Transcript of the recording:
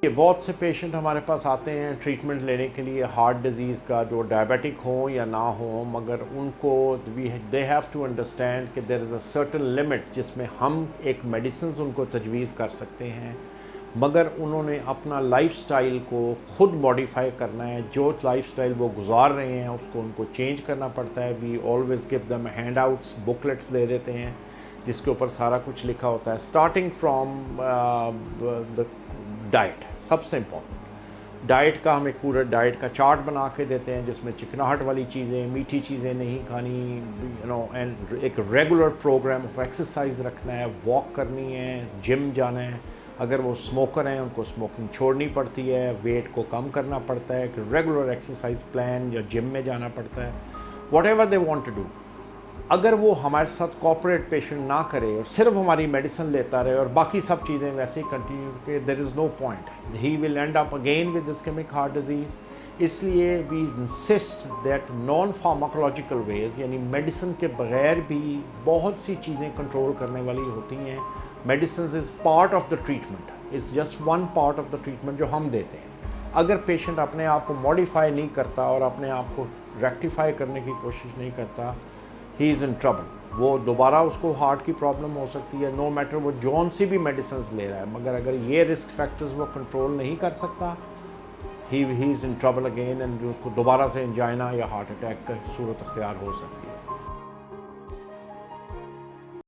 یہ بہت سے پیشنٹ ہمارے پاس آتے ہیں ٹریٹمنٹ لینے کے لیے ہارٹ ڈیزیز کا، جو ڈائبیٹک ہوں یا نہ ہوں، مگر ان کو دے ہیو ٹو انڈرسٹینڈ کہ there is a certain limit جس میں ہم ایک میڈیسنز ان کو تجویز کر سکتے ہیں، مگر انہوں نے اپنا لائف سٹائل کو خود موڈیفائی کرنا ہے. جو لائف سٹائل وہ گزار رہے ہیں اس کو ان کو چینج کرنا پڑتا ہے. We always give them handouts آؤٹس، بکلیٹس دے دیتے ہیں جس کے اوپر سارا کچھ لکھا ہوتا ہے، اسٹارٹنگ فرام دا ڈائٹ. سب سے امپورٹنٹ ڈائٹ کا ہم ایک پورا ڈائٹ کا چارٹ بنا کے دیتے ہیں جس میں چکناہٹ والی چیزیں، میٹھی چیزیں نہیں کھانی، اینڈ ایک ریگولر پروگرام آف ایکسرسائز رکھنا ہے، واک کرنی ہے، جم جانا ہے. اگر وہ اسموکر ہیں ان کو اسموکنگ چھوڑنی پڑتی ہے، ویٹ کو کم کرنا پڑتا ہے، کہ ریگولر ایکسرسائز پلان یا جم میں جانا پڑتا ہے. Whatever they want to do. اگر وہ ہمارے ساتھ کوآپریٹ پیشنٹ نہ کرے اور صرف ہماری میڈیسن لیتا رہے اور باقی سب چیزیں ویسے ہی کنٹینیو کہ there is no point, he will end up again with ischemic heart disease. اس لیے we insist that non pharmacological ways, یعنی میڈیسن کے بغیر بھی بہت سی چیزیں کنٹرول کرنے والی ہوتی ہیں. Medicines is part of the treatment, is just one part of the treatment جو ہم دیتے ہیں. اگر پیشنٹ اپنے آپ کو موڈیفائی نہیں کرتا اور اپنے آپ کو ریکٹیفائی کرنے کی کوشش نہیں کرتا، ہی از ان ٹربل. وہ دوبارہ اس کو ہارٹ کی پرابلم ہو سکتی ہے، نو میٹر وہ جون سی بھی میڈیسنز لے رہا ہے، مگر اگر یہ رسک فیکٹرز وہ کنٹرول نہیں کر سکتا، ہی از ان ٹربل اگین، اینڈ اس کو دوبارہ سے انجائنا یا ہارٹ اٹیک کا صورت اختیار ہو سکتی ہے.